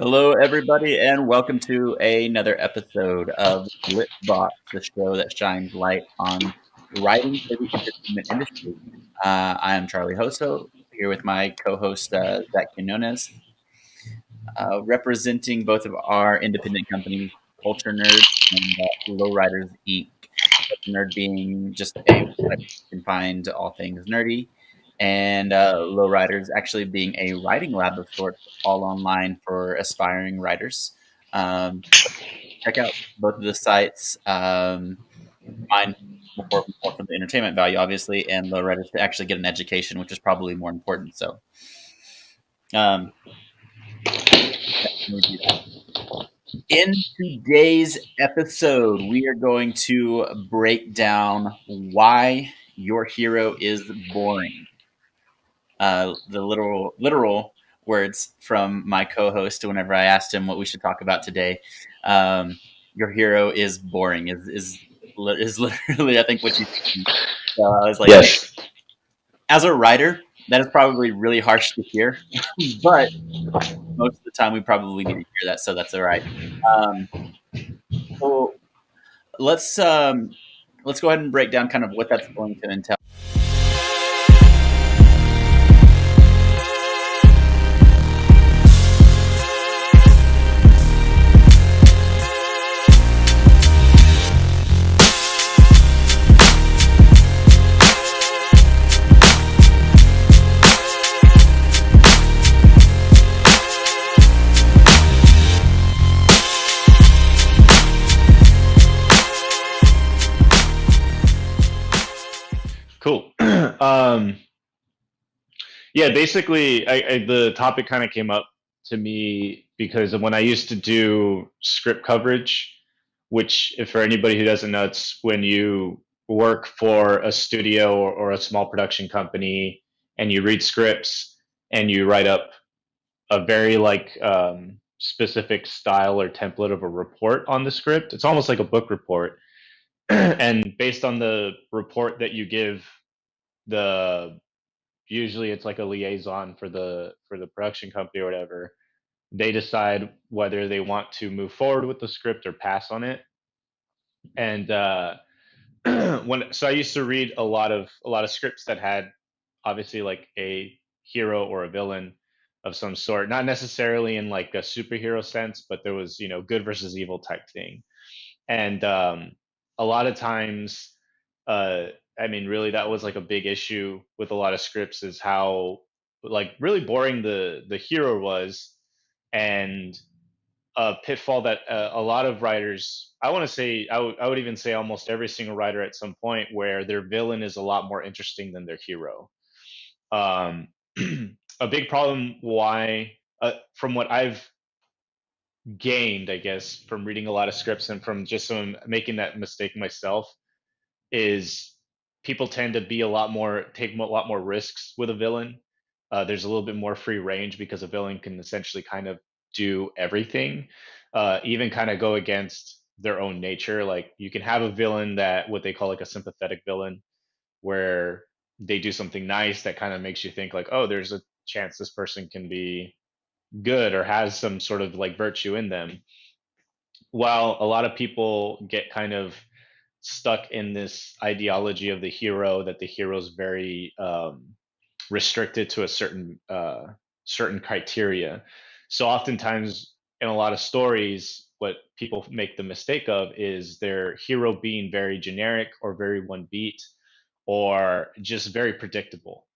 Hello, everybody, and welcome to another episode of LitBox, the show that shines light on writing for the entertainment industry. I am Charlie Hoso, here with my co-host Zach Quinones, representing both of our independent companies, Culture Nerd and Lowriders Inc. Culture Nerd being just a website where you can find all things nerdy, and Lowriders actually being a writing lab of sorts, all online for aspiring writers. Check out both of the sites. Mine more for the entertainment value, obviously, and Lowriders to actually get an education, which is probably more important. So, um, definitely do that. In today's episode, we are going to break down why your hero is boring. The literal words from my co-host whenever I asked him what we should talk about today. Um, your hero is boring is literally I think what you said. So I was like, man, Yes. as a writer, that is probably really harsh to hear, but most of the time we probably need to hear that, so that's all right. Um, so let's um, let's go ahead and break down kind of what that's going to entail. Cool. um, yeah, basically, the topic kind of came up to me because when I used to do script coverage, which, if for anybody who doesn't know, it's when you work for a studio or a small production company and you read scripts and you write up a very specific style or template of a report on the script. It's almost like a book report. And based on the report that you give the usually it's like a liaison for the production company or whatever. They decide whether they want to move forward with the script or pass on it. And when so I used to read a lot of scripts that had obviously like a hero or a villain of some sort, not necessarily in like a superhero sense, but there was good versus evil type thing. And a lot of times, uh, I mean, really, that was like a big issue with a lot of scripts is how like really boring the hero was, and a pitfall that a lot of writers, I want to say, I would even say almost every single writer at some point where their villain is a lot more interesting than their hero. Um, a big problem why, from what I've gained, I guess, from reading a lot of scripts and from just some making that mistake myself, is people tend to be a lot more take a lot more risks with a villain. There's a little bit more free range because a villain can essentially kind of do everything, even kind of go against their own nature. Like you can have a villain that what they call like a sympathetic villain, where they do something nice that kind of makes you think like, oh, there's a chance this person can be good or has some sort of like virtue in them. While a lot of people get kind of stuck in this ideology of the hero, that the hero is very restricted to a certain criteria. So oftentimes in a lot of stories, what people make the mistake of is their hero being very generic or very one beat or just very predictable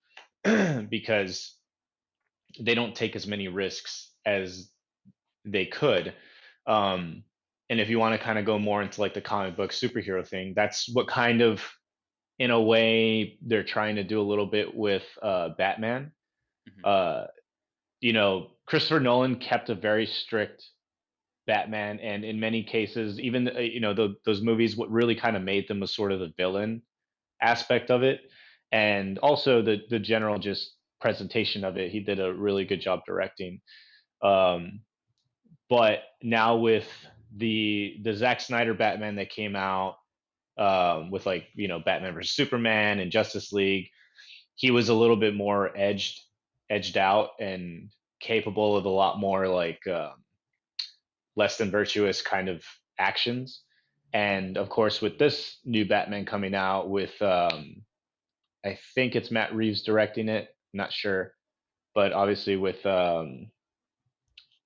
because they don't take as many risks as they could. Um, and if you want to kind of go more into like the comic book superhero thing, that's what kind of, in a way, they're trying to do a little bit with Batman. Mhm. Uh, Christopher Nolan kept a very strict Batman, and in many cases, even those movies, what really kind of made them was sort of the villain aspect of it, and also the general just presentation of it. He did a really good job directing. Um, but now with the Zack Snyder Batman that came out, with like Batman versus Superman and Justice League, he was a little bit more edged out and capable of a lot more like less than virtuous kind of actions. And of course, with this new Batman coming out with, I think it's Matt Reeves directing it, not sure, but obviously with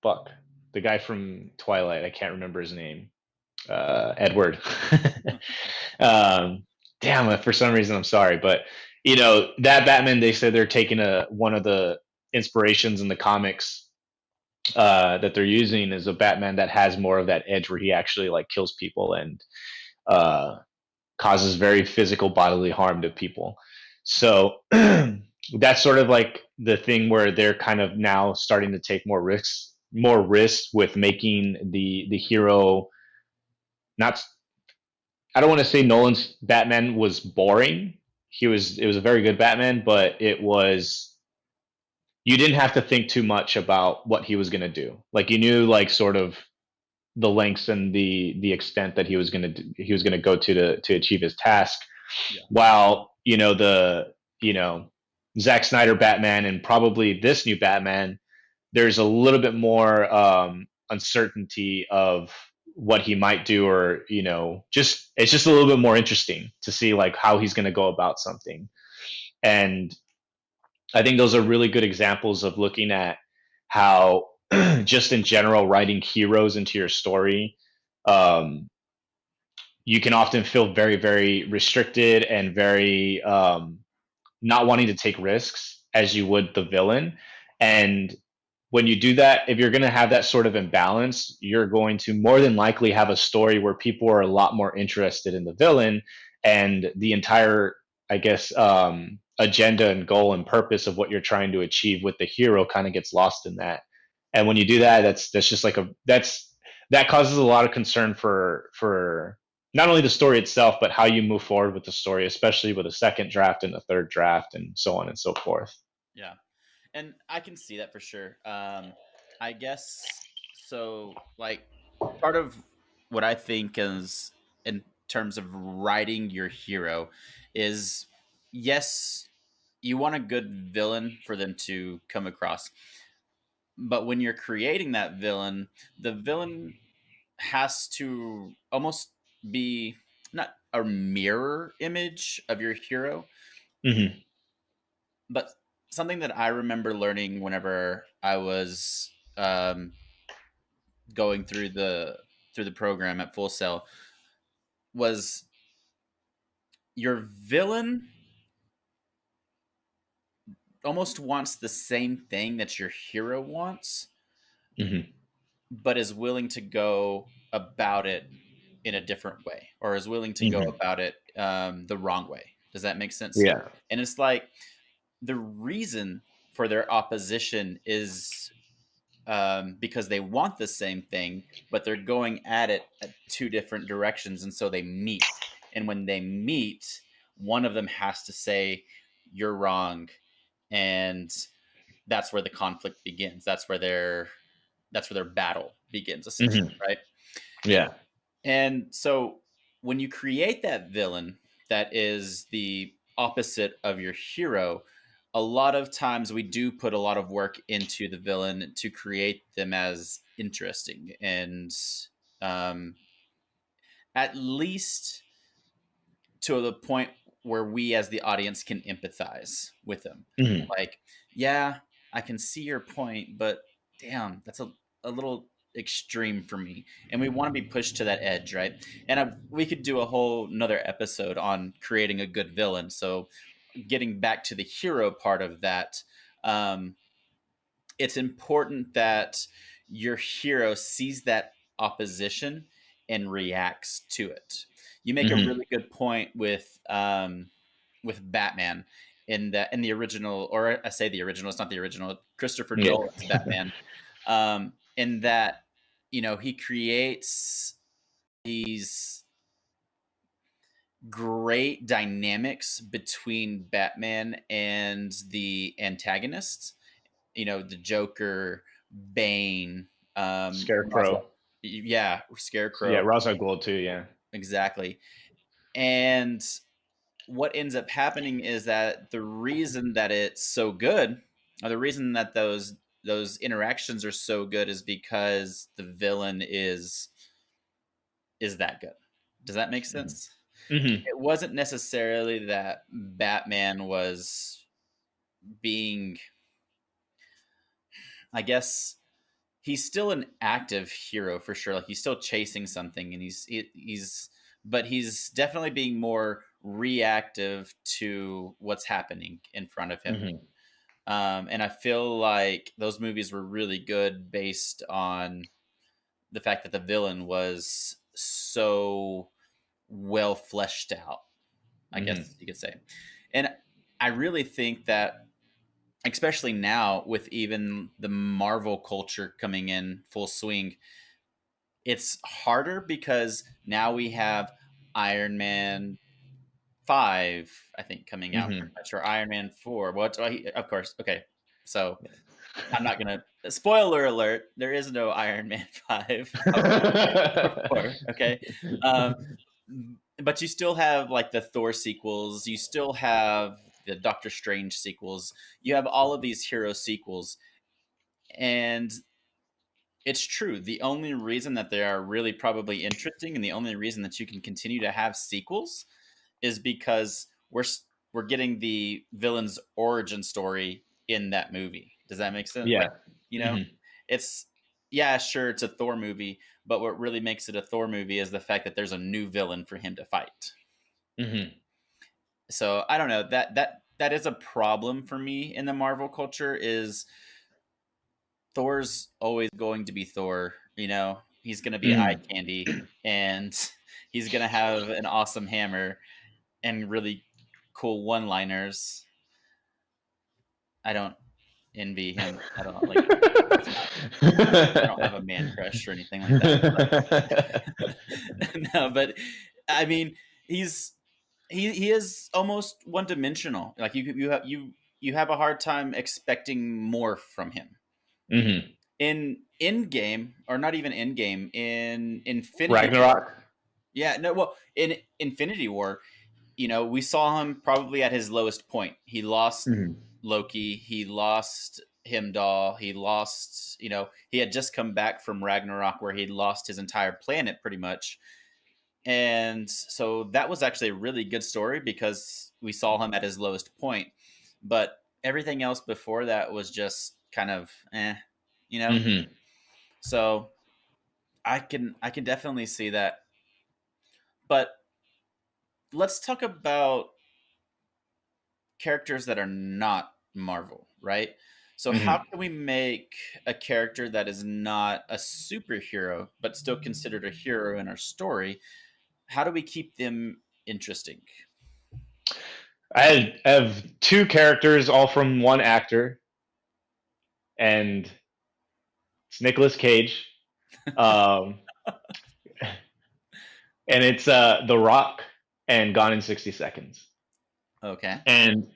fuck, the guy from Twilight, I can't remember his name, Edward. um, damn, for some reason I'm sorry, but that Batman, they said they're taking a one of the inspirations in the comics that they're using is a Batman that has more of that edge where he actually like kills people and uh, causes very physical bodily harm to people. So that's sort of like the thing where they're kind of now starting to take more risks with making the hero not. I don't want to say Nolan's Batman was boring. It was a very good Batman, but it was you didn't have to think too much about what he was going to do. Like you knew like sort of the lengths and the extent that he was going to go to achieve his task. Yeah. While the you know Zack Snyder Batman and probably this new Batman, there's a little bit more uncertainty of what he might do, or just it's just a little bit more interesting to see like how he's going to go about something. And I think those are really good examples of looking at how just in general writing heroes into your story, um, you can often feel very very restricted and very not wanting to take risks as you would the villain. And when you do that, if you're going to have that sort of imbalance, you're going to more than likely have a story where people are a lot more interested in the villain, and the entire, I guess, agenda and goal and purpose of what you're trying to achieve with the hero kind of gets lost in that. And when you do that, that's just like that causes a lot of concern for not only the story itself, but how you move forward with the story, especially with a second draft and a third draft and so on and so forth. Yeah. And I can see that for sure. I guess so. Like, part of what I think is in terms of writing your hero is, yes, you want a good villain for them to come across, but when you're creating that villain, the villain has to almost be not a mirror image of your hero, Hmm. but something that I remember learning whenever I was going through the program at Full Sail was your villain almost wants the same thing that your hero wants, Hmm. but is willing to go about it in a different way, or is willing to go Hmm. about it the wrong way. Does that make sense? Yeah. And it's like the reason for their opposition is because they want the same thing, but they're going at it at two different directions, and so they meet. And when they meet, one of them has to say, "You're wrong," and that's where the conflict begins. That's where their battle begins, essentially, Hmm. right? Yeah. And so when you create that villain that is the opposite of your hero, a lot of times we do put a lot of work into the villain to create them as interesting and um, at least to the point where we as the audience can empathize with them. Hmm. Like, yeah, I can see your point, but damn, that's a little extreme for me. And we want to be pushed to that edge, right? And we could do a whole another episode on creating a good villain. So getting back to the hero part of that, um, it's important that your hero sees that opposition and reacts to it. You make a Hmm. really good point with Batman in the original, or I say the original, it's not the original, Christopher Yeah. Nolan's Batman. In that, he creates these great dynamics between Batman and the antagonists, the Joker, Bane, Ra's Scarecrow. yeah, Yeah, Scarecrow, Ra's al Ghul too. Yeah. exactly. And what ends up happening is that the reason that it's so good, or the reason that those those interactions are so good is because the villain is that good. Does that make sense? Hmm. It wasn't necessarily that Batman was being, I guess, he's still an active hero for sure. Like he's still chasing something, and but he's definitely being more reactive to what's happening in front of him. Hmm. And I feel like those movies were really good based on the fact that the villain was so well fleshed out, I guess Hmm. you could say. And I really think that, especially now with even the Marvel culture coming in full swing, it's harder because now we have Iron Man 5, I think, coming out Hmm. pretty much, or Iron Man 4. What? Well, of course. Okay. So I'm not going to, spoiler alert, there is no Iron Man 5 or 4. Okay. Um, but you still have like the Thor sequels, you still have the Doctor Strange sequels, you have all of these hero sequels. And it's true. The only reason that they are really probably interesting, and the only reason that you can continue to have sequels, is because we're getting the villain's origin story in that movie. Does that make sense? Like, Yeah. you know, Hmm. it's, yeah, sure, it's a Thor movie, but what really makes it a Thor movie is the fact that there's a new villain for him to fight. Hmm. So I don't know, that is a problem for me in the Marvel culture. Is Thor's always going to be Thor. He's going to be eye Hmm. candy, and he's going to have an awesome hammer and really cool one-liners. I don't envy him at all. Like, it's not. I don't have a man crush or anything like that. But no, but I mean, he's he is almost one-dimensional. Like you have a hard time expecting more from him. Hmm. In game, or not even in game, in Infinity War. Ragnarok. Yeah, no, well, in Infinity War, we saw him probably at his lowest point. He lost Hmm. Loki, he lost Himdall, he had just come back from Ragnarok where he'd lost his entire planet pretty much. And so that was actually a really good story because we saw him at his lowest point. But everything else before that was just kind of you know. Hmm. So I can definitely see that. But let's talk about characters that are not Marvel, right? So how Hmm. can we make a character that is not a superhero but still considered a hero in our story? How do we keep them interesting? I have two characters, all from one actor, and it's Nicolas Cage, um, and it's The Rock and Gone in 60 Seconds. Okay. And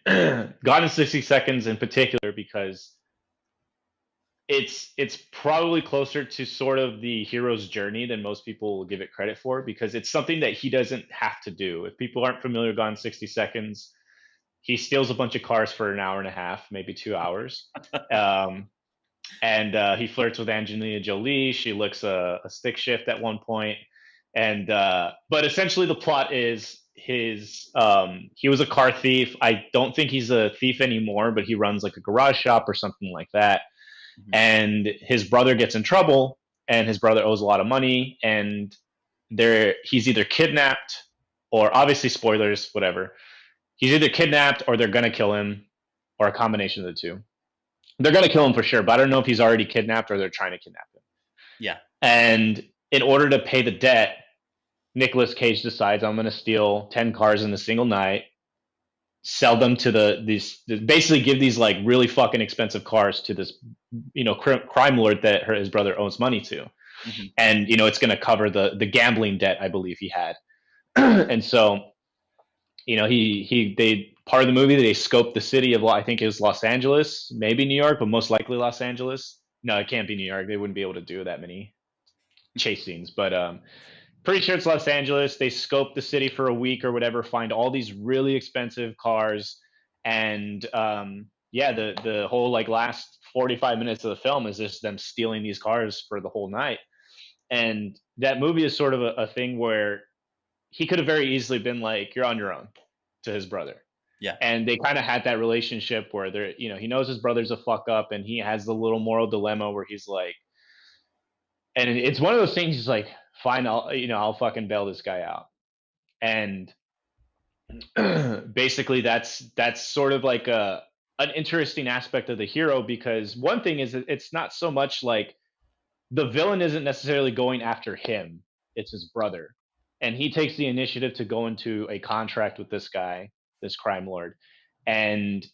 Gone in 60 Seconds in particular because it's probably closer to sort of the hero's journey than most people will give it credit for, because it's something that he doesn't have to do. If people aren't familiar with Gone in 60 Seconds, he steals a bunch of cars for an hour and a half, maybe 2 hours. Um, and he flirts with Angelina Jolie. She looks a stick shift at one point, and but essentially the plot is he was a car thief. I don't think he's a thief anymore, but he runs like a garage shop or something like that. Mhm. And his brother gets in trouble, and his brother owes a lot of money, and he's either kidnapped, or obviously spoilers, whatever. He's either kidnapped or they're gonna kill him, or a combination of the two. They're gonna kill him for sure, but I don't know if he's already kidnapped or they're trying to kidnap him. Yeah. And in order to pay the debt, Nicolas Cage decides, I'm going to steal 10 cars in a single night, sell them to basically give these like really fucking expensive cars to this, crime lord that his brother owes money to. Hmm. And, it's going to cover the gambling debt, I believe he had. And so, they, part of the movie, they scoped the city of, I think it was Los Angeles, maybe New York, but most likely Los Angeles. No, it can't be New York. They wouldn't be able to do that many chase scenes, but pretty sure it's Los Angeles. They scope the city for a week or whatever, find all these really expensive cars, and yeah, the whole like last 45 minutes of the film is just them stealing these cars for the whole night. And that movie is sort of a thing where he could have very easily been like, "You're on your own," to his brother. Yeah. And they kind of had that relationship where they're, he knows his brother's a fuck up, and he has the little moral dilemma where he's like, and it's one of those things. He's like, "Fine, I'll fucking bail this guy out." And basically, that's sort of like an interesting aspect of the hero, because one thing is that it's not so much like the villain isn't necessarily going after him; it's his brother, and he takes the initiative to go into a contract with this guy, this crime lord, and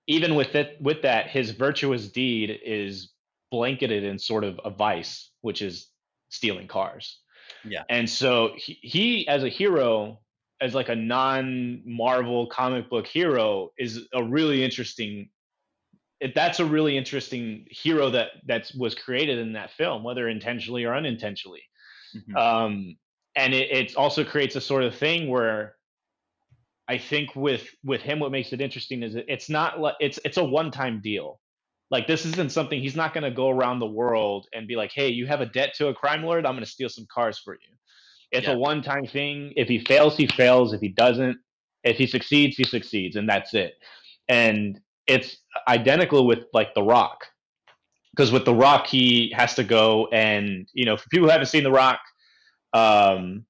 even with that, his virtuous deed is blanketed in sort of a vice, which is stealing cars. Yeah. And so he as a hero, as like a non-Marvel comic book hero, is a really interesting. That's a really interesting hero that was created in that film, whether intentionally or unintentionally. Hmm. Um, and it also creates a sort of thing where I think with him, what makes it interesting is it's not like it's a one time deal. Like this isn't something he's not going to go around the world and be like, "Hey, you have a debt to a crime lord. I'm going to steal some cars for you." It's a Yeah. one time thing. If he fails, he fails. If he doesn't, if he succeeds, he succeeds, and that's it. And it's identical with like The Rock, because with The Rock, he has to go and for people who haven't seen The Rock, um,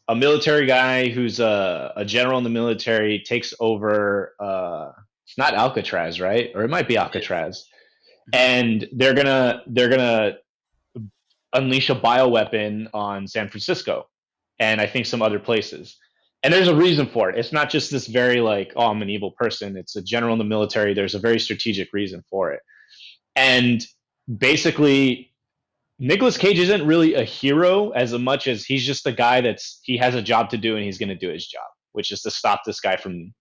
a military guy who's a general in the military takes over. It's not Alcatraz, right? Or it might be It is. Alcatraz, Mhm. and they're gonna unleash a bioweapon on San Francisco, and I think some other places. And there's a reason for it. It's not just this very like, oh, I'm an evil person. It's a general in the military. There's a very strategic reason for it. And basically, Nicolas Cage isn't really a hero as much as he's just a guy he has a job to do, and he's going to do his job, which is to stop this guy from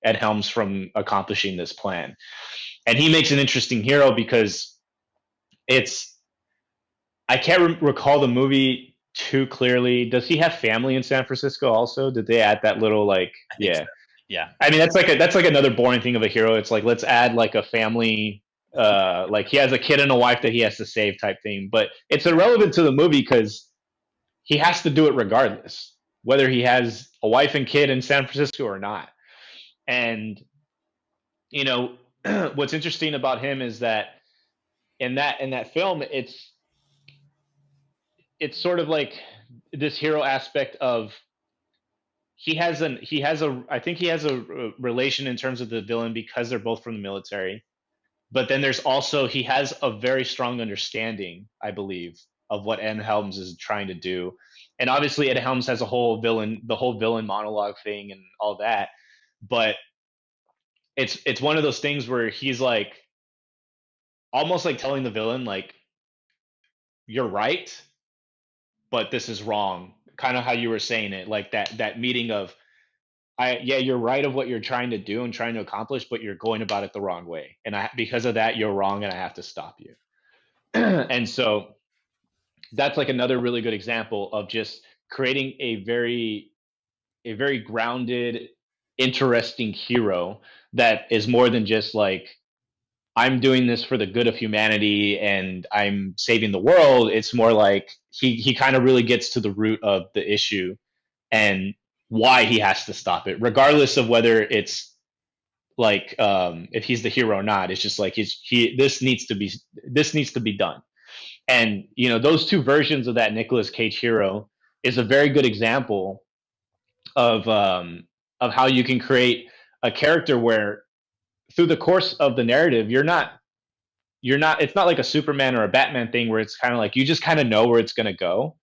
Ed Helms from accomplishing this plan. And he makes an interesting hero because it's I can't recall the movie too clearly. Does he have family in San Francisco also? Did they add that little like I think so. yeah? Yeah. I mean that's like another boring thing of a hero. It's like let's add like a family, like he has a kid and a wife that he has to save type thing. But it's irrelevant to the movie because he has to do it regardless, whether he has a wife and kid in San Francisco or not. And you know what's interesting about him is that in that film, it's sort of like this hero aspect of he has a I think he has a relation in terms of the villain because they're both from the military. But then there's also he has a very strong understanding, I believe, of what Ed Helms is trying to do. And obviously Ed Helms has the whole villain monologue thing and all that. But it's one of those things where he's like almost like telling the villain like you're right, but this is wrong. Kind of how you were saying it, like that meeting of yeah, you're right of what you're trying to do and trying to accomplish, but you're going about it the wrong way. And because of that, you're wrong and I have to stop you. And so that's like another really good example of just creating a very grounded, interesting hero that is more than just like I'm doing this for the good of humanity and I'm saving the world. It's more like he kind of really gets to the root of the issue and why he has to stop it, regardless of whether it's like if he's the hero or not. It's just like this needs to be done. And those two versions of that Nicolas Cage hero is a very good example of how you can create a character where through the course of the narrative you're not it's not like a Superman or a Batman thing where it's kind of like you just kind of know where it's going to go.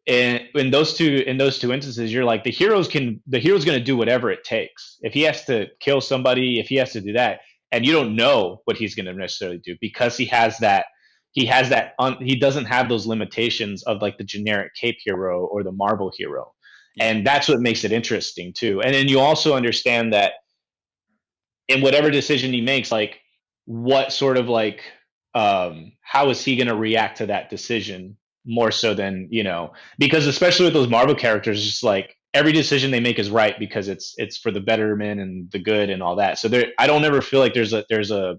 And in those two instances, you're like the hero's going to do whatever it takes. If he has to kill somebody, if he has to do that, and you don't know what he's going to necessarily do because he doesn't have those limitations of like the generic cape hero or the Marvel hero. Yeah. And that's what makes it interesting too. And then you also understand that in whatever decision he makes, like what sort of like how is he going to react to that decision more so than because especially with those Marvel characters, just like every decision they make is right because it's for the betterment and the good and all that. So there, I don't ever feel like there's a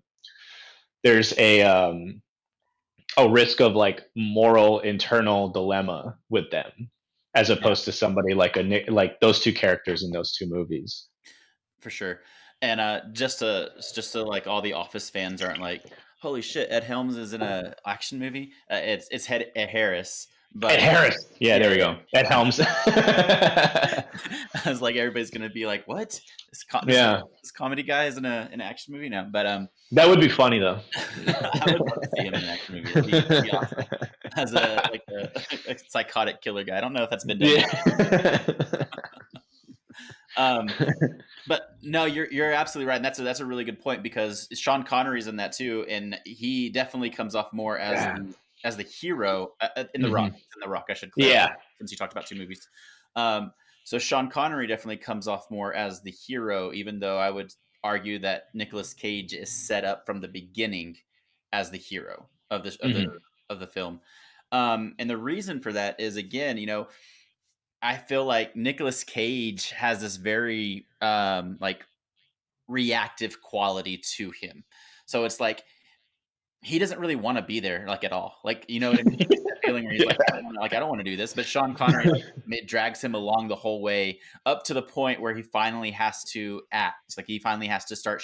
risk of like moral internal dilemma with them, as Yeah, opposed to somebody like like those two characters in those two movies. for sure. And just so like all the Office fans aren't like, holy shit, Ed Helms is in a action movie. It's Ed Harris, Ed but Harris, yeah, yeah, there we go. Ed Helms. I was like, everybody's gonna be like, what? Yeah, This comedy guy is in an action movie now. But that would be funny though. I would love to see him in an action movie. That'd be awesome. As a like a psychotic killer guy. I don't know if that's been done yet. Yeah. Um, but no, you're absolutely right, and that's a really good point because Sean Connery's in that too, and he definitely comes off more Yeah. as the hero in the Rock. Hmm. In the Rock, I should clarify Yeah. since you talked about two movies. Um, so Sean Connery definitely comes off more as the hero, even though I would argue that Nicolas Cage is set up from the beginning as the hero of this Hmm. of the film. And the reason for that is again, I feel like Nicolas Cage has this very like reactive quality to him. So it's like he doesn't really want to be there like at all. Like you know what I mean? He gets that feeling where he's like, I don't want to do this. But Sean Connery like drags him along the whole way up to the point where he finally has to act. Like he finally has to start,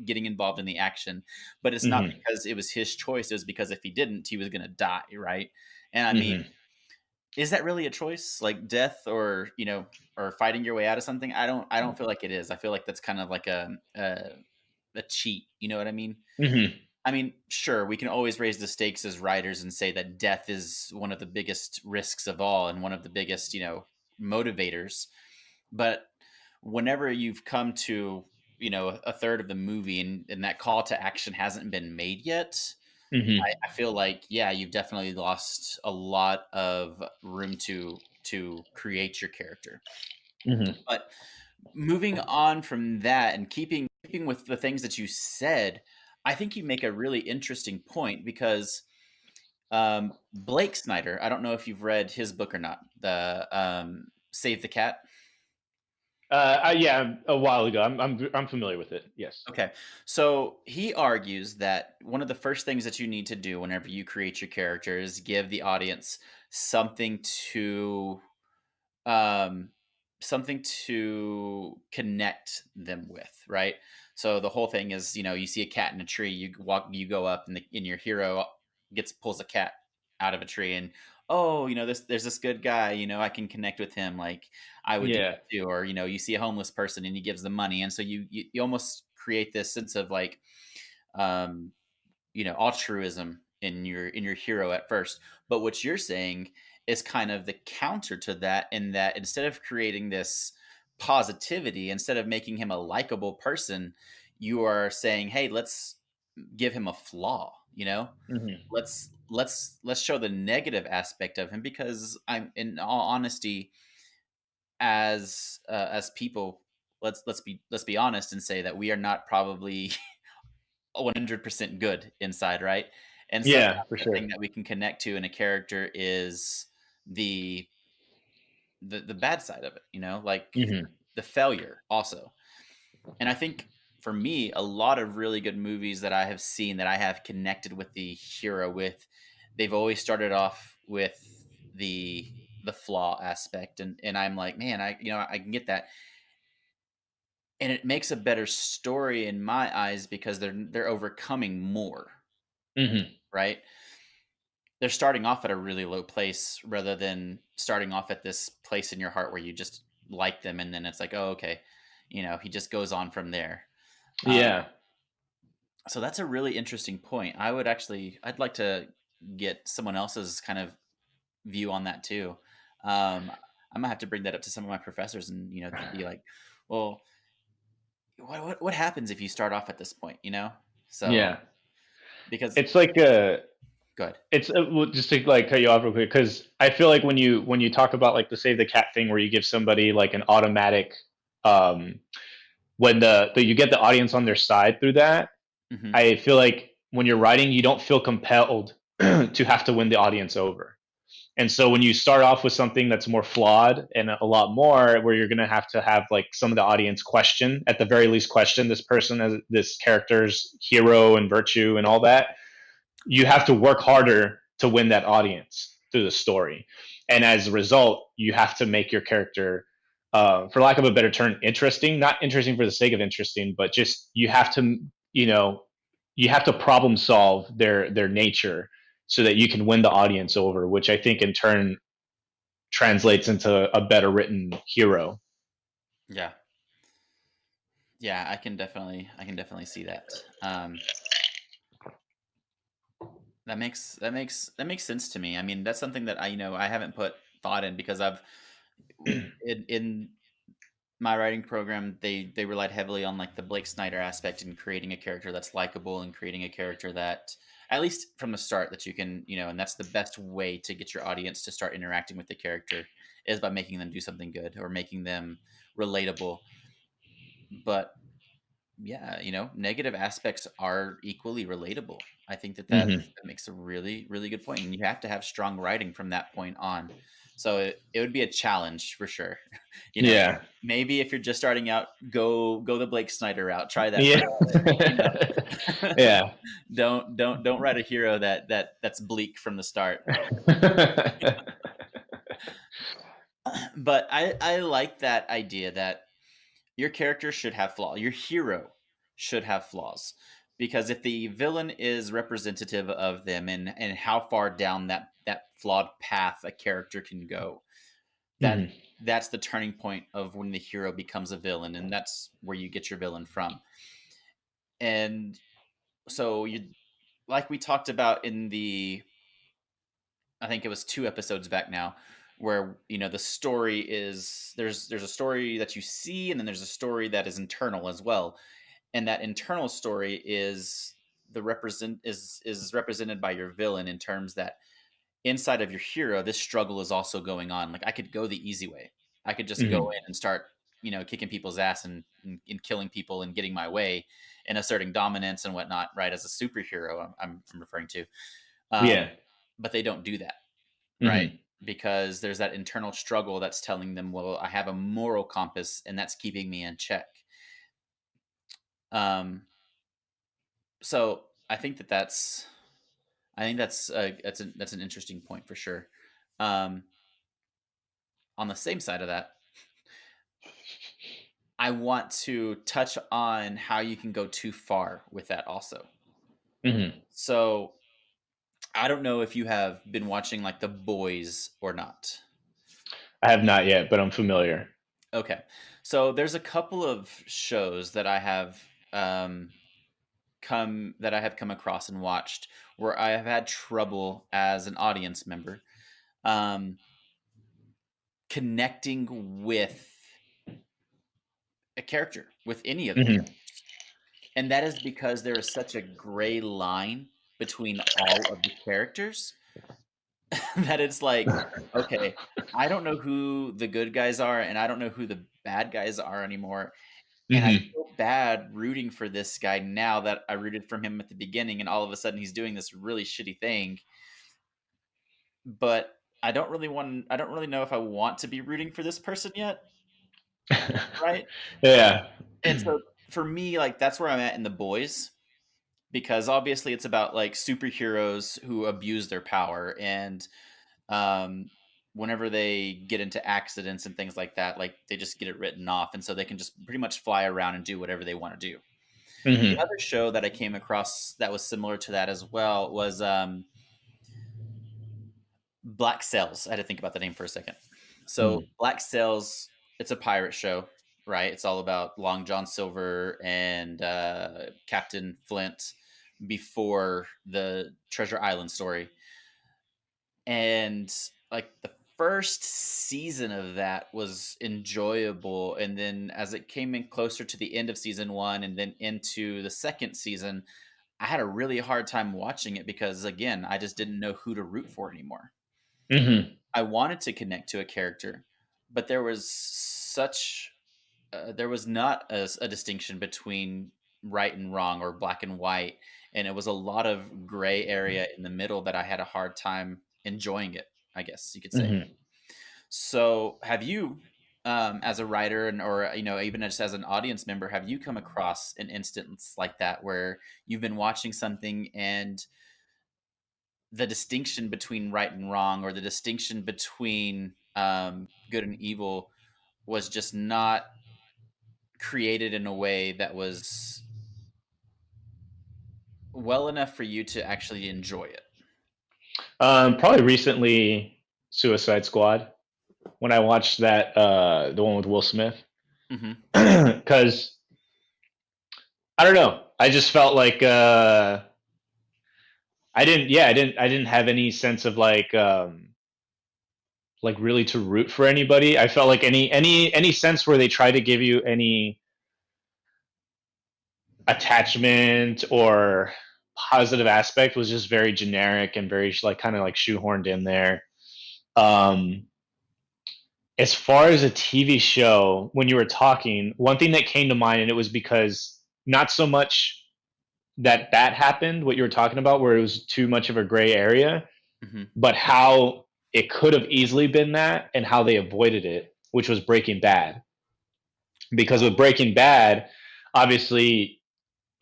getting involved in the action. But it's not Hmm. because it was his choice. It was because if he didn't, he was going to die. Right? And I mean, Hmm. is that really a choice, like death or or fighting your way out of something? I don't feel like it is. I feel like that's kind of like a cheat, you know what I mean? Hmm. I mean, sure, we can always raise the stakes as writers and say that death is one of the biggest risks of all and one of the biggest motivators. But whenever you've come to a third of the movie and that call to action hasn't been made yet, Hmm. I feel like, yeah, you've definitely lost a lot of room to create your character. Hmm. But moving on from that and keeping with the things that you said, I think you make a really interesting point because Blake Snyder, I don't know if you've read his book or not, the Save the Cat. Yeah, a while ago. I'm familiar with it. Yes. Okay. So he argues that one of the first things that you need to do whenever you create your character is give the audience something to um something to connect them with, right? So the whole thing is, you see a cat in a tree, you go up and your hero pulls a cat out of a tree and oh, there's this good guy, I can connect with him like I would do Yeah. that too. Or you see a homeless person and he gives them money, and so you almost create this sense of like um altruism in your hero at first. But what you're saying is kind of the counter to that, in that instead of creating this positivity, instead of making him a likable person, you are saying, hey, let's give him a flaw, Hmm. let's show the negative aspect of him, because I'm in all honesty, as people, let's be honest and say that we are not probably 100% good inside, right? And sometimes Yeah, for the sure. thing that we can connect to in a character is the the bad side of it, like Hmm. the failure also. And I think for me, a lot of really good movies that I have seen that I have connected with the hero with, they've always started off with the the flaw aspect, and I'm like, man, I can get that. And it makes a better story in my eyes because they're overcoming more, Hmm. right? They're starting off at a really low place rather than starting off at this place in your heart where you just like them, and then it's like, oh, okay, he just goes on from there. Um, Yeah. so that's a really interesting point. I'd like to get someone else's kind of view on that too. I'm gonna have to bring that up to some of my professors and to be like, well, what happens if you start off at this point? So Yeah. because It's like good. it's well, just to like cut you off real quick, because I feel like when you talk about like the save the cat thing where you give somebody like an automatic um when the you get the audience on their side through that, Hmm. I feel like when you're writing you don't feel compelled to have to win the audience over. And so when you start off with something that's more flawed and a lot more, where you're going to have like some of the audience question, at the very least, question this person as this character's hero and virtue and all that, you have to work harder to win that audience through the story. And as a result, you have to make your character, for lack of a better term, interesting. Not interesting for the sake of interesting, but just you have to, you know, you have to problem solve their nature so that you can win the audience over, which I think in turn translates into a better written hero. Yeah, yeah, I can definitely see that. That makes sense to me. I mean, that's something that I haven't put thought in because I've in my writing program they relied heavily on like the Blake Snyder aspect in creating a character that's likable and creating a character that at least from the start that you can and that's the best way to get your audience to start interacting with the character is by making them do something good or making them relatable. But yeah, negative aspects are equally relatable. I think Mm-hmm. that makes a really, really good point, and you have to have strong writing from that point on. So it would be a challenge for sure. you know, Yeah. maybe if you're just starting out, go the Blake Snyder route. Try that for Yeah. you know. Yeah. Don't write a hero that's bleak from the start. But I like that idea that your character should have flaws. Your hero should have flaws. Because if the villain is representative of them and how far down that flawed path a character can go, that Mm-hmm. that's the turning point of when the hero becomes a villain, and that's where you get your villain from. And so you like we talked about in the I think it was 2 episodes back now, where the story is there's a story that you see, and then there's a story that is internal as well, and that internal story is represented by your villain in terms that inside of your hero this struggle is also going on. Like I could go the easy way, I could just go Mm-hmm. in and start kicking people's ass and killing people and getting my way and asserting dominance and whatnot, right, as a superhero I'm referring to. um, Yeah. but they don't do that, right, Mm-hmm. because there's that internal struggle that's telling them, well, I have a moral compass and that's keeping me in check. um, so I think that's an interesting point for sure. Um, on the same side of that, I want to touch on how you can go too far with that also. Mm-hmm. So I don't know if you have been watching like The Boys or not. I have not yet, but I'm familiar. Okay, so there's a couple of shows that I have come across and watched where I have had trouble as an audience member um, connecting with a character, with any of the Mm-hmm. characters. And that is because there is such a gray line between all of the characters that it's like, okay, I don't know who the good guys are and I don't know who the bad guys are anymore. And I Mm-hmm. feel bad rooting for this guy now that I rooted for him at the beginning and all of a sudden he's doing this really shitty thing. But I don't really know if I want to be rooting for this person yet, right? Yeah. And so for me, like that's where I'm at in The Boys, because obviously it's about like superheroes who abuse their power and um whenever they get into accidents and things like that, like they just get it written off and so they can just pretty much fly around and do whatever they want to do. The Mm-hmm. other show that I came across that was similar to that as well was Black Sails. I had to think about the name for a second. So Mm-hmm. Black Sails, it's a pirate show, right? It's all about Long John Silver and Captain Flint before the Treasure Island story. And like the first season of that was enjoyable, and then as it came in closer to the end of season 1 and then into the second season, I had a really hard time watching it because again, I just didn't know who to root for anymore. Mm-hmm. I wanted to connect to a character, but there was not a distinction between right and wrong or black and white, and it was a lot of gray area in the middle that I had a hard time enjoying it. I guess you could say. Hmm. So, have you, as a writer, and or even just as an audience member, have you come across an instance like that where you've been watching something and the distinction between right and wrong, or the distinction between good and evil, was just not created in a way that was well enough for you to actually enjoy it? Probably recently, Suicide Squad. When I watched that, the one with Will Smith, Hmm. because I don't know, I just felt like I didn't have any sense of like really to root for anybody. I felt like any sense where they try to give you any attachment or positive aspect was just very generic and very like kind of like shoehorned in there. Um, as far as a TV show, when you were talking, one thing that came to mind, and it was because not so much that happened, what you were talking about, where it was too much of a gray area, Hmm. but how it could have easily been that and how they avoided it, which was Breaking Bad. Because with Breaking Bad, obviously,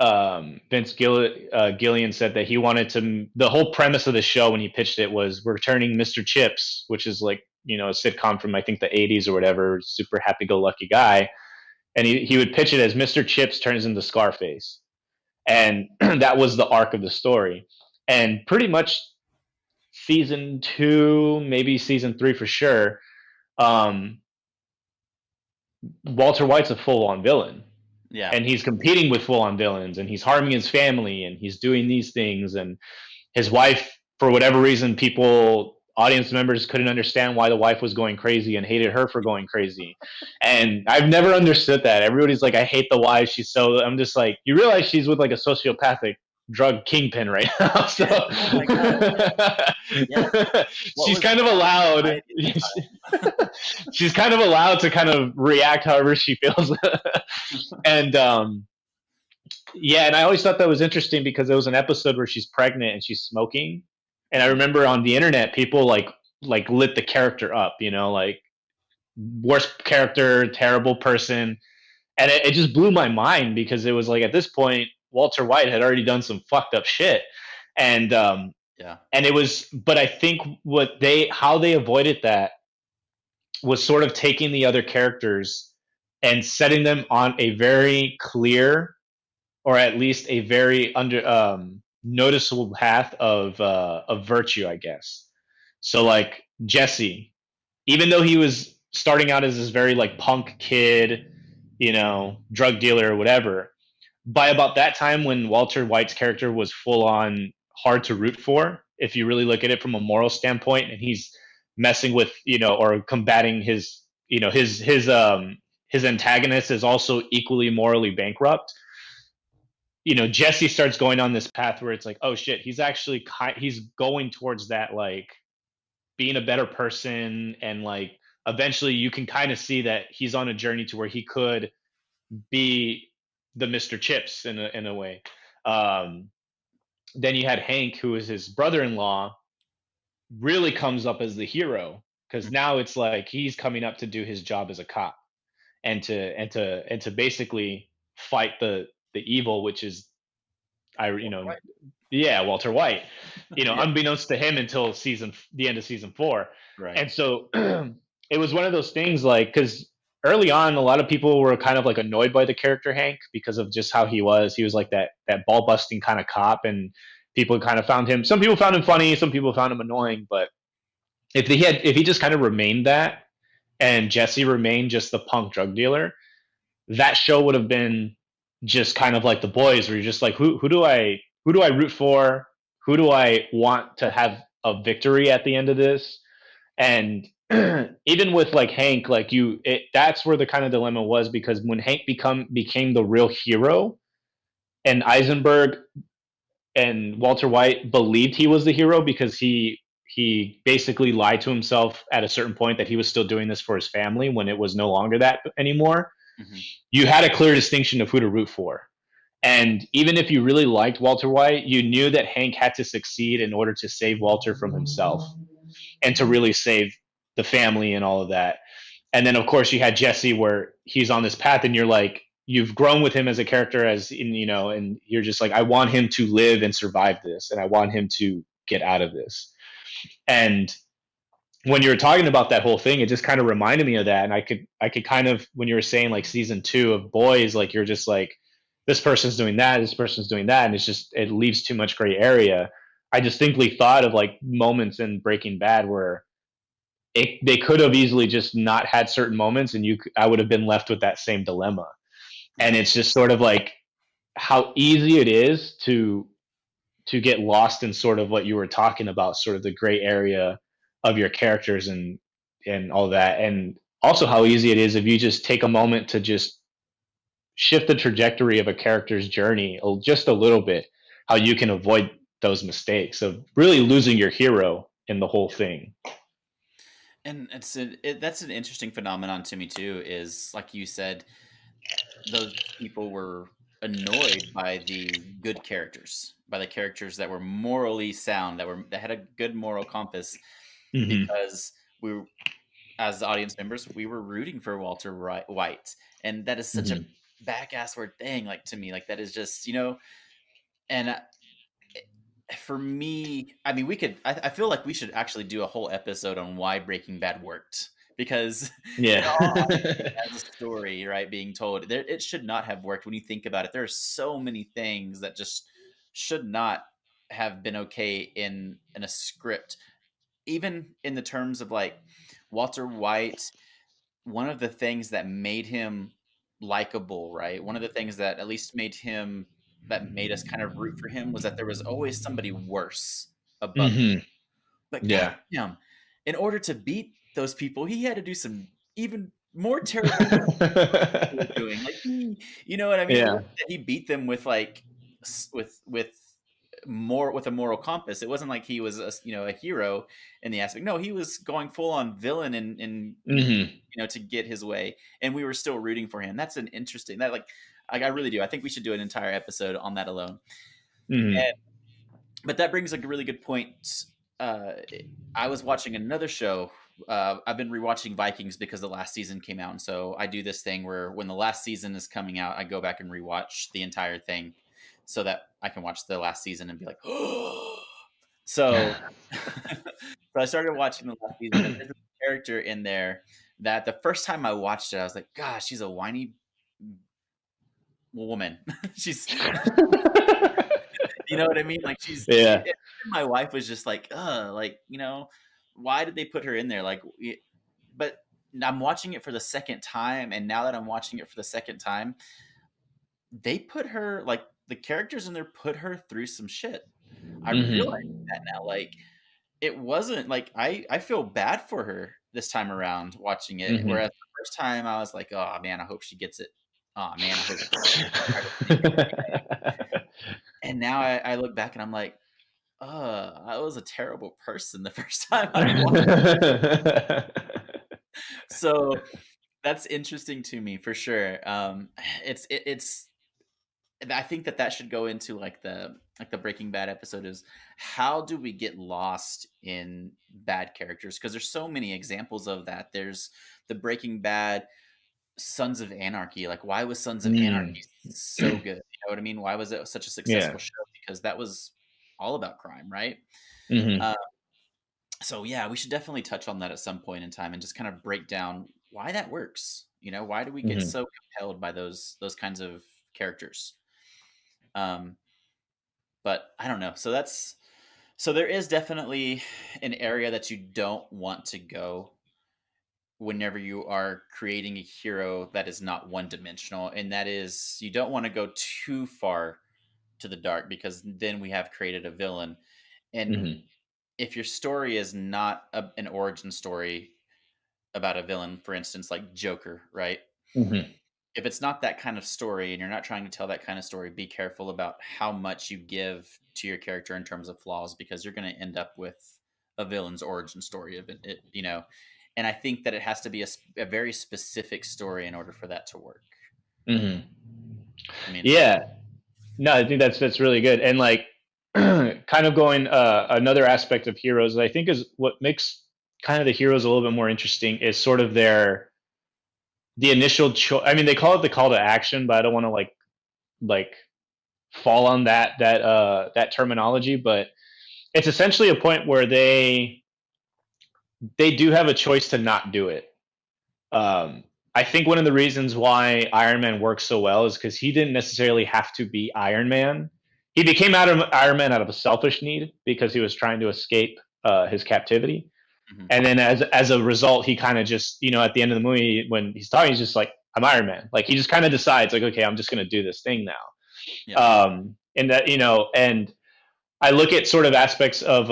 Gillian said that he wanted to. The whole premise of the show when he pitched it was we're turning Mr. Chips, which is like a sitcom from I think the '80s or whatever, super happy-go-lucky guy, and he would pitch it as Mr. Chips turns into Scarface, and that was the arc of the story, and pretty much season two, maybe season three for sure. Um, Walter White's a full-on villain, Yeah. and he's competing with full-on villains, and he's harming his family, and he's doing these things, and his wife, for whatever reason, people, audience members couldn't understand why the wife was going crazy and hated her for going crazy. And I've never understood that. Everybody's like, I hate the wife. She's so, I'm just like, you realize she's with like a sociopathic drug kingpin right now. So Oh my god. Yeah. What she's was kind of allowed. society at She's kind of allowed to kind of react however she feels. the time? And yeah, and I always thought that was interesting because there was an episode where she's pregnant and she's smoking, and I Mhm. remember on the internet people like lit the character up, like worst character, terrible person, and it just blew my mind because it was like at this point Walter White had already done some fucked up shit, and Yeah. it was, but I think how they avoided that was sort of taking the other characters and setting them on a very clear or at least a very under noticeable path of virtue, I guess. So like Jesse, even though he was starting out as this very like punk kid, drug dealer or whatever, by about that time when Walter White's character was full on hard to root for, if you really look at it from a moral standpoint, and he's messing with, or combating his, his antagonist is also equally morally bankrupt. Jesse starts going on this path where it's like, oh shit, he's going towards that, like being a better person, and like eventually you can kind of see that he's on a journey to where he could be the Mr. Chips in a way. Um, then you had Hank, who is his brother-in-law, really comes up as the hero because Mhm. now it's like he's coming up to do his job as a cop and to basically fight the evil, which is I you know Right. yeah, Walter White, Yeah. unbeknownst to him until the end of season four. Right. And so it was one of those things like, because early on, a lot of people were kind of like annoyed by the character Hank because of just how he was. He was like that ball busting kind of cop, and people kind of some people found him funny, some people found him annoying. But if he just kind of remained that, and Jesse remained just the punk drug dealer, that show would have been just kind of like The Boys, where you're just like, who do I root for? Who do I want to have a victory at the end of this? And even with like Hank, like that's where the kind of dilemma was, because when Hank became the real hero, and Eisenberg and Walter White believed he was the hero because he basically lied to himself at a certain point that he was still doing this for his family when it was no longer that anymore. Hmm. You had a clear distinction of who to root for. And even if you really liked Walter White, you knew that Hank had to succeed in order to save Walter from himself. and to really save the family and all of that. And then of course you had Jesse where he's on this path and you're like you've grown with him as a character as in, and you're just like I want him to live and survive this and I want him to get out of this. And when you were talking about that whole thing, it just kind of reminded me of that. And I could kind of, when you were saying like season two of Boys, like you're just like, this person's doing that, this person's doing that, and it's just it leaves too much gray area. I distinctly thought of like moments in Breaking Bad where they could have easily just not had certain moments, and I would have been left with that same dilemma. And Yeah. it's just sort of like how easy it is to get lost in sort of what you were talking about, sort of the gray area of your characters and all that, and also how easy it is if you just take a moment to just shift the trajectory of a character's journey just a little bit, how you can avoid those mistakes of really losing your hero in the whole thing. And that's an interesting phenomenon to me too. Is like you said, those people were annoyed by the good characters, by the characters that were morally sound, that had a good moral compass, Mm-hmm. because we, as the audience members, we were rooting for Walter White, and that is such a Mm-hmm. back word thing. Like to me, like that is just and for me, I mean, we could. I feel like we should actually do a whole episode on why Breaking Bad worked, because in Yeah. all as a story, right, being told, it should not have worked. When you think about it, there are so many things that just should not have been okay in a script, even in the terms of like Walter White. One of the things that made him likable, right? One of the things that at least made us kind of root for him was that there was always somebody worse above him. Mm-hmm. But Yeah. goddamn, in order to beat those people, he had to do some even more terrible they were doing. Like you know what I mean? It Yeah. wasn't that he beat them with like with more with a moral compass. It wasn't like he was a hero in the aspect. No, he was going full on villain and Mm-hmm. to get his way, and we were still rooting for him. That's an interesting that like I really do. I think we should do an entire episode on that alone. Mm-hmm. But that brings like a really good point. Uh, I was watching another show. I've been rewatching Vikings because the last season came out, and so I do this thing where when the last season is coming out, I go back and rewatch the entire thing, so that I can watch the last season and be like, oh. So, so I started watching the last season, and there's a character in there that the first time I watched it, I was like, gosh, she's a whiny woman. she's You know what I mean? Like Yeah. my wife was just like, like, why did they put her in there? Like, but I'm watching it for the second time. And now that I'm watching it for the second time, they put her, like, the characters in there put her through some shit. I realize Mm-hmm. that now. Like, it wasn't like, I feel bad for her this time around watching it. Mm-hmm. Whereas the first time I was like, oh man, I hope she gets it. Oh man, I hope she gets it. Like, I just didn't get it. And now I look back and I'm like, I was a terrible person the first time I watched. So that's interesting to me for sure. It's. I think that should go into like the Breaking Bad episode is how do we get lost in bad characters? Because there's so many examples of that. There's the Breaking Bad Sons of Anarchy. Like, why was Sons of Mm. Anarchy so good? You know what I mean? Why was it such a Yeah. successful show? Because that was all about crime, right? Mm-hmm. Uh, so yeah, we should definitely touch on that at some point in time and just kind of break down why that works. Why do we get Mm-hmm. so compelled by those kinds of characters? Um, but I don't know. So there is definitely an area that you don't want to go whenever you are creating a hero that is not one dimensional, and that is you don't want to go too far to the dark, because then we have created a villain. And Mm-hmm. if your story is not an origin story about a villain, for instance, like Joker, right? Mm-hmm. If it's not that kind of story and you're not trying to tell that kind of story, be careful about how much you give to your character in terms of flaws, because you're going to end up with a villain's origin story of it. And I think that it has to be a very specific story in order for that to work. Mm-hmm. I mean, Yeah. No, I think that's really good. And like kind of going another aspect of heroes I think is what makes kind of the heroes a little bit more interesting is sort of their the initial I mean, they call it the call to action, but I don't want to like fall on that terminology, but it's essentially a point where they do have a choice to not do it. Um, I think one of the reasons why Iron Man works so well is because he didn't necessarily have to be Iron Man. He became Iron Man out of a selfish need because he was trying to escape his captivity. Hmm. And then as a result, he kind of just, at the end of the movie when he's talking, he's just like, I'm Iron Man. Like he just kind of decides like, okay, I'm just going to do this thing now. Yeah. And that, and I look at sort of aspects of,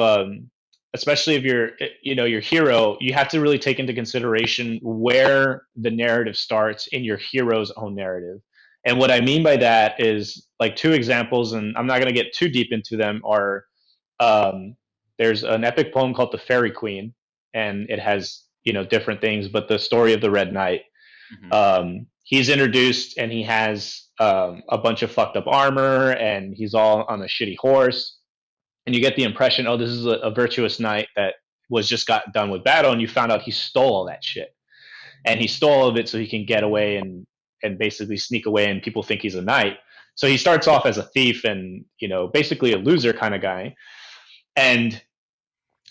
especially if you're, your hero, you have to really take into consideration where the narrative starts in your hero's own narrative. And what I mean by that is like two examples, and I'm not going to get too deep into them, are um, there's an epic poem called The Fairy Queen, and it has, different things, but the story of the Red Knight. Hmm. He's introduced and he has a bunch of fucked up armor and he's all on a shitty horse and you get the impression, oh, this is a virtuous knight that was just got done with battle, and you found out he stole all that shit, and he stole all of it so he can get away and basically sneak away, and people think he's a knight. So he starts off as a thief and basically a loser kind of guy, and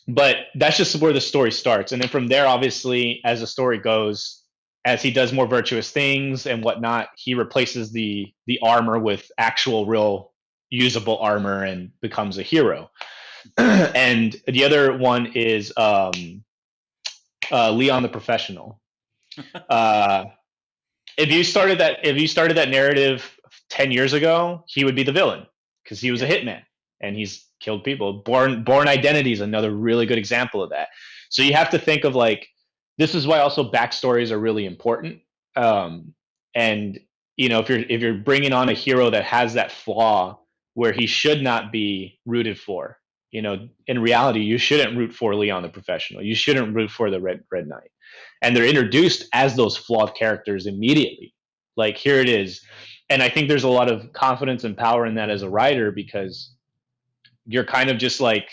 but that's just where the story starts, and then from there, obviously, as the story goes. As he does more virtuous things and whatnot, he replaces the armor with actual, real, usable armor and becomes a hero. And the other one is Leon the Professional. Uh, if you started that narrative 10 years ago, he would be the villain because he was a Yeah. hitman and he's killed people. Born Identity is another really good example of that. So you have to think of like this is why also backstories are really important. Um, and if you're bringing on a hero that has that flaw where he should not be rooted for, in reality, you shouldn't root for Leon the Professional. You shouldn't root for the Red Knight. And they're introduced as those flawed characters immediately. Like here it is. And I think there's a lot of confidence and power in that as a writer because you're kind of just like,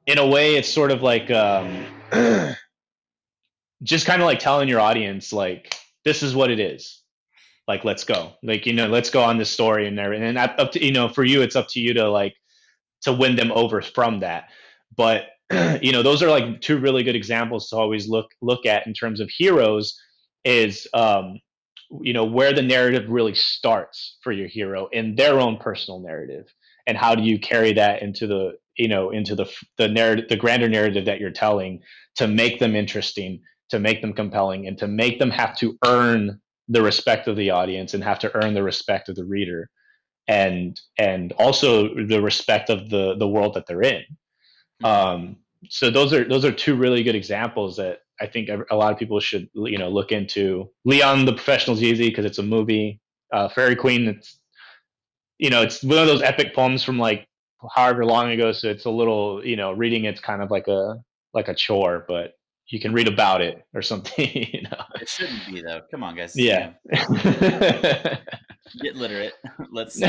in a way, it's sort of like just kind of like telling your audience, like, this is what it is. Like, let's go. Like, let's go on this story and there. And up to, for you, it's up to you to like, to win them over from that. But those are like two really good examples to always look at in terms of heroes is where the narrative really starts for your hero in their own personal narrative, and how do you carry that into the narrative, the grander narrative that you're telling, to make them interesting, to make them compelling, and to make them have to earn the respect of the audience and have to earn the respect of the reader, and also the respect of the world that they're in. Hmm. Um, so those are two really good examples that I think a lot of people should look into. Leon the Professional is easy because it's a movie. Fairy Queen, it's one of those epic poems from like however long ago, so it's a little reading it's kind of like a chore, but you can read about it or something. It shouldn't be though. Come on, guys. Yeah. Get literate. Let's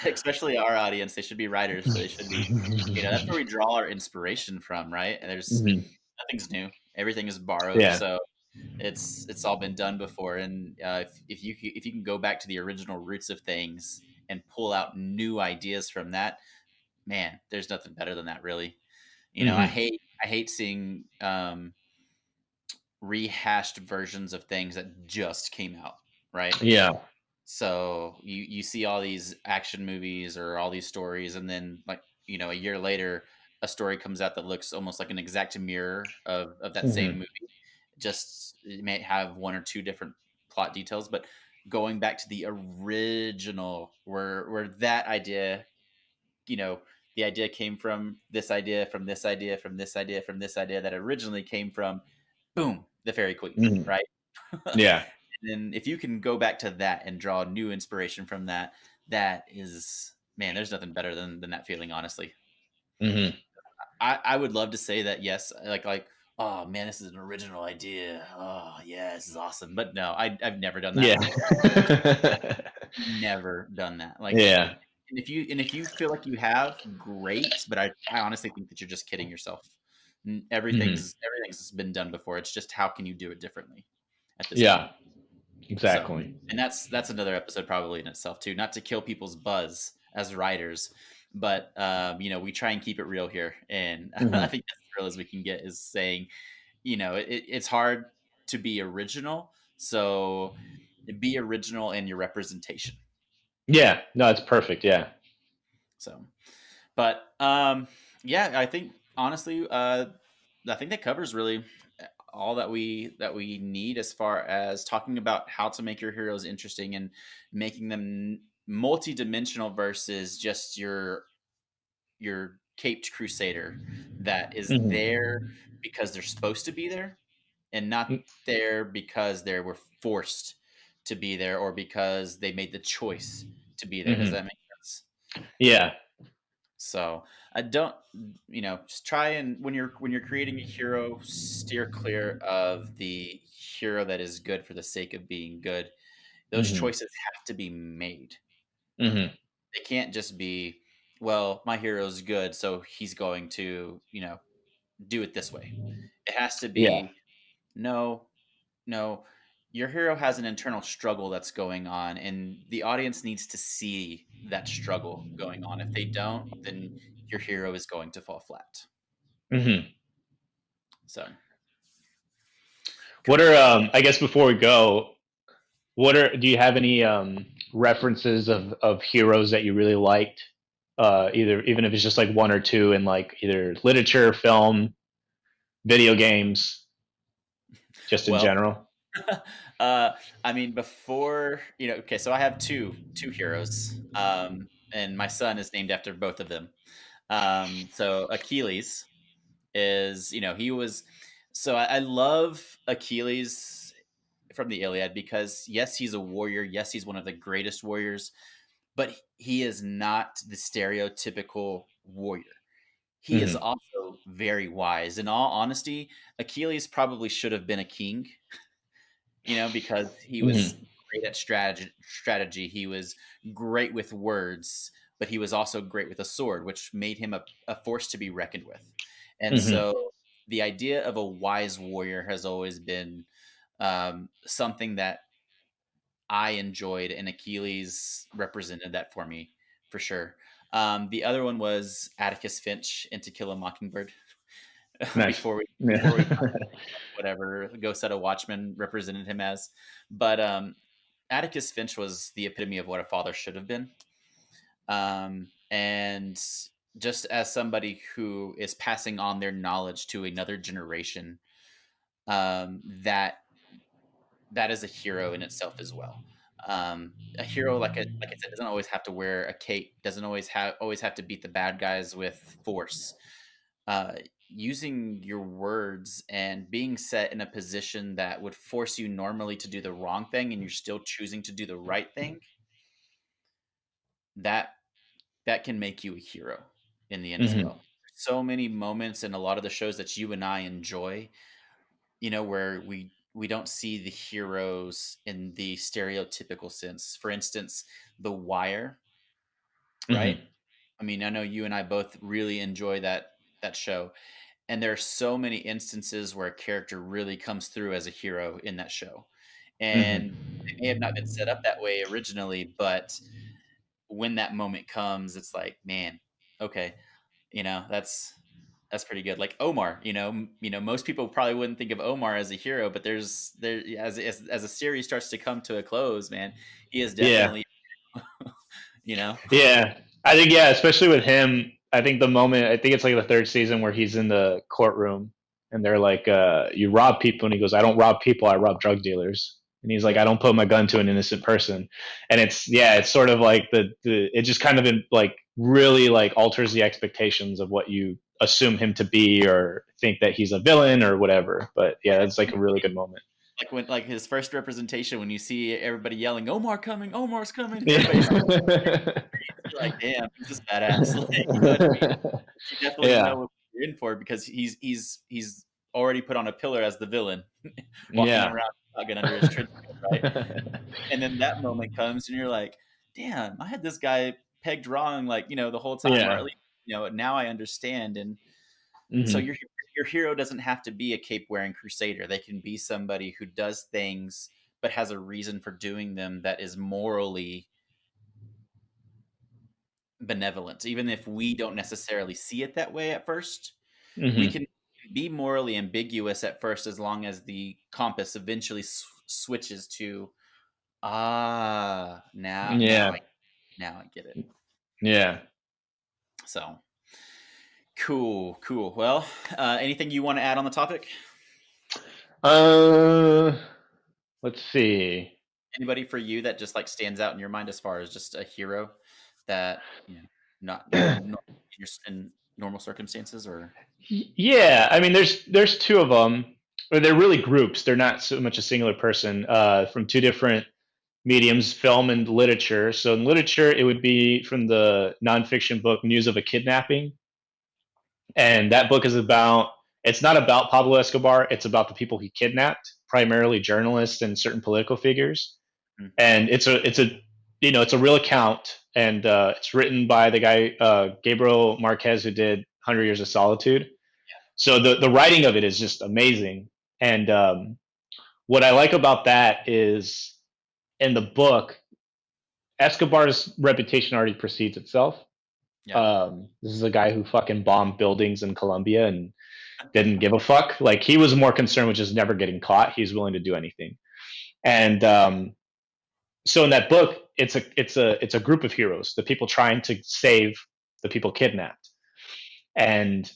especially our audience. They should be writers, so they should be. That's where we draw our inspiration from, right? And there's Mhm. nothing's new. Everything is borrowed. Yeah. So it's all been done before. And if you can go back to the original roots of things and pull out new ideas from that, man, there's nothing better than that, really. I Hmm. hate seeing rehashed versions of things that just came out, right? Yeah. So you see all these action movies or all these stories, and then like a year later, a story comes out that looks almost like an exact mirror of that same Hmm. movie. Just it may have one or two different plot details, but going back to the original, where that idea, you know, the idea came from this idea, from this idea, from this idea, from this idea that originally came from, boom, the Fairy Queen, Hmm. right? Yeah. And if you can go back to that and draw new inspiration from that, that is, man, there's nothing better than that feeling, honestly. Hmm. I would love to say that, yes, like, oh man, this is an original idea. Oh yeah, this is awesome. But no, I've never done that. Yeah. Never done that. Like, Yeah. and if you feel like you have, great. But I honestly think that you're just kidding yourself. Hmm. Everything's been done before. It's just how can you do it differently at this point. Yeah, So, exactly. and that's another episode probably in itself too. Not to kill people's buzz as writers, but we try and keep it real here, and I Hmm. think as real as we can get is saying, it's hard to be original, so be original in your representation. Yeah, no, it's perfect. Yeah. So, but yeah, I think honestly, I think that covers really all that we need as far as talking about how to make your heroes interesting and making them multi-dimensional versus just your caped crusader that is Hmm. there because they're supposed to be there and not there because they were forced to be there or because they made the choice to be there. Does Hmm. that make sense? Yeah. So I don't, just try and when you're creating a hero, steer clear of the hero that is good for the sake of being good. Those Hmm. choices have to be made. Hmm. They can't just be, well, my hero's good, so he's going to, do it this way. It has to Yeah. be, no, no, your hero has an internal struggle that's going on, and the audience needs to see that struggle going on. If they don't, then your hero is going to fall flat. Hmm. So, What are I guess before we go, what are do you have any references of heroes that you really liked? Either even if it's just like one or two in like either literature, film, video games, just in well, general. uh, I mean, before okay, so I have two heroes, and my son is named after both of them. So Achilles is, he was. So I love Achilles from the Iliad because yes, he's a warrior. Yes, he's one of the greatest warriors, but he is not the stereotypical warrior. He is Hmm. also very wise. In all honesty, Achilles probably should have been a king, because he was Hmm. great at strategy. He was great with words, but he was also great with a sword, which made him a force to be reckoned with. And Hmm. so the idea of a wise warrior has always been something that I enjoyed, and Achilles represented that for me for sure. The other one was Atticus Finch in To Kill a Mockingbird. Nice. before we Yeah. whatever Go Set a Watchman represented him as, but Atticus Finch was the epitome of what a father should have been, and just as somebody who is passing on their knowledge to another generation, that is a hero in itself as well. A hero, like I said, doesn't always have to wear a cape. Doesn't always have to beat the bad guys with force. Uh, Using your words and being set in a position that would force you normally to do the wrong thing, and you're still choosing to do the right thing. That that can make you a hero in the end as Hmm. well. So many moments in a lot of the shows that you and I enjoy, where we don't see the heroes in the stereotypical sense. For instance, The Wire, right? Hmm. I mean, I know you and I both really enjoy that show, and there are so many instances where a character really comes through as a hero in that show, and Hmm. it may have not been set up that way originally, but when that moment comes, it's like, man, okay, that's pretty good. Like Omar, most people probably wouldn't think of Omar as a hero, but as a series starts to come to a close, man, he is Yeah. definitely, you know, Yeah, I think yeah, especially with him. I think the moment I think it's like the third season where he's in the courtroom and they're like, "You rob people," and he goes, "I don't rob people. I rob drug dealers." And he's like, "I yep, don't put my gun to an innocent person." And it's yeah, it's sort of like the it just kind of like really like alters the expectations of what you assume him to be or think that he's a villain or whatever. But yeah, yeah. that's like a really good moment. Like his first representation when you see everybody yelling, "Omar coming, Omar's coming," everybody's Yeah. you're like, "Damn, he's just badass." Like, you know what I mean? You definitely know Yeah. what you're in for because he's already put on a pillar as the villain, walking Yeah. around with a shotgun under his trench coat, right? And then that moment comes, and you're like, "Damn, I had this guy pegged wrong, like the whole time, or at Yeah. least now I understand." And so Hmm. you're here. your hero doesn't have to be a cape wearing crusader. They can be somebody who does things but has a reason for doing them that is morally benevolent. Even if we don't necessarily see it that way at first, we Hmm. can be morally ambiguous at first as long as the compass eventually switches to now Yeah. now I get it. Yeah. So cool, cool. Well, anything you want to add on the topic? Uh, let's see. Anybody for you that just like stands out in your mind as far as just a hero that not in normal circumstances or Yeah, I mean, there's two of them. Or they're really groups. They're not so much a singular person. From two different mediums, film and literature. So in literature, it would be from the nonfiction book News of a Kidnapping, and that book is about. It's not about Pablo Escobar. It's about the people he kidnapped, primarily journalists and certain political figures. hmm, And it's a real account, and it's written by the guy Gabriel Marquez who did 100 Years of Solitude. So the writing of it is just amazing. And what I like about that is in the book, Escobar's reputation already precedes itself. yeah, This is a guy who fucking bombed buildings in Colombia and didn't give a fuck. Like he was more concerned with just never getting caught. He's willing to do anything. And so in that book, it's a group of heroes, the people trying to save the people kidnapped, and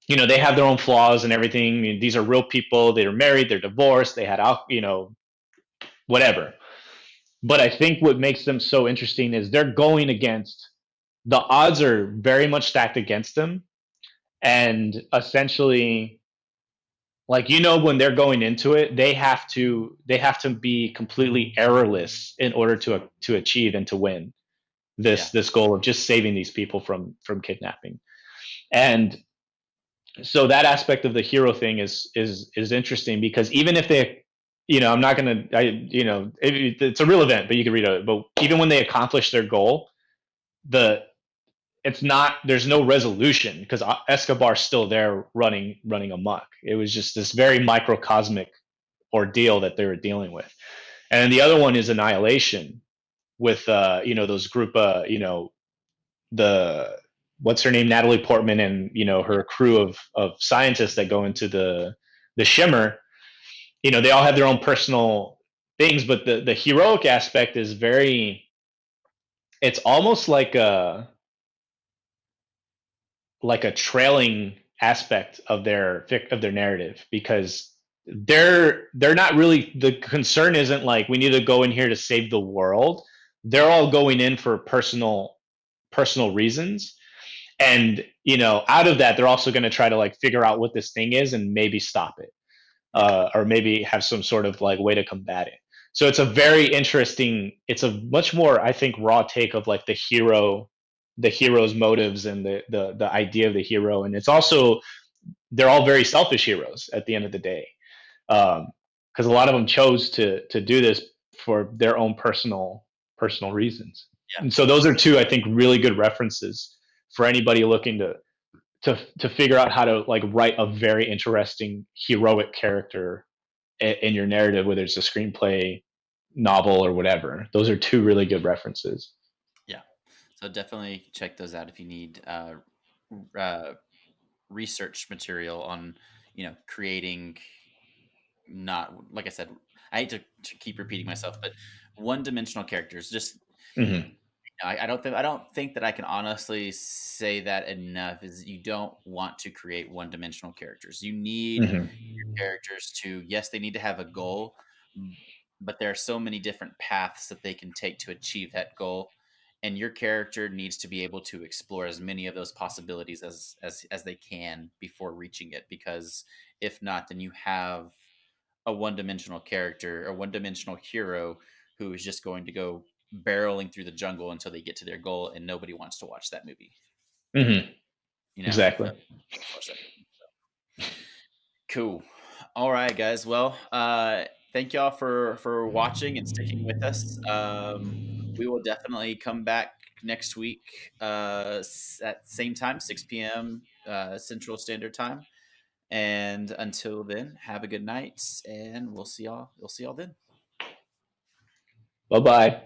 they have their own flaws and everything. I mean, these are real people. They were married. They're divorced. They had whatever. But I think what makes them so interesting is they're going against the odds are very much stacked against them, and essentially, like when they're going into it, they have to be completely errorless in order to achieve and to win this yeah, this goal of just saving these people from kidnapping. And so that aspect of the hero thing is interesting because even if they, I'm not gonna, it's a real event, but you can read it. But even when they accomplish their goal, the it's not there's no resolution because Escobar's still there running amok. It was just this very microcosmic ordeal that they were dealing with. And the other one is Annihilation with those group the what's her name, Natalie Portman, and yeah, her crew of scientists that go into the Shimmer. They all have their own personal things, but the heroic aspect is very. It's almost like a trailing aspect of their narrative because they're not really, the concern isn't like we need to go in here to save the world. They're all going in for personal reasons, and out of that they're also going to try to like figure out what this thing is and maybe stop it, yeah, or maybe have some sort of like way to combat it. So it's a very interesting, it's a much more, I think, raw take of like the hero's motives and the idea of the hero. And it's also, they're all very selfish heroes at the end of the day, because a lot of them chose to do this for their own personal reasons. yeah, And so those are two, I think, really good references for anybody looking to figure out how to like write a very interesting heroic character in your narrative, whether it's a screenplay, novel, or whatever. Those are two really good references. yeah. So definitely check those out if you need uh, research material on creating, not like I said, I hate to keep repeating myself, but one-dimensional characters. Just Hmm. I don't think that I can honestly say that enough. Is you don't want to create one-dimensional characters. You need Hmm. characters to, yes, they need to have a goal, but there are so many different paths that they can take to achieve that goal, and your character needs to be able to explore as many of those possibilities as they can before reaching it, because if not, then you have a one-dimensional character, a one-dimensional hero who is just going to go barreling through the jungle until they get to their goal, and nobody wants to watch that movie. Hmm. You know, Exactly. wants to watch that movie. Cool. All right, guys. Well, thank y'all for watching and sticking with us. We will definitely come back next week at same time, 6 p.m. Central Standard Time. And until then, have a good night, and we'll see y'all. You'll see y'all then. Bye bye.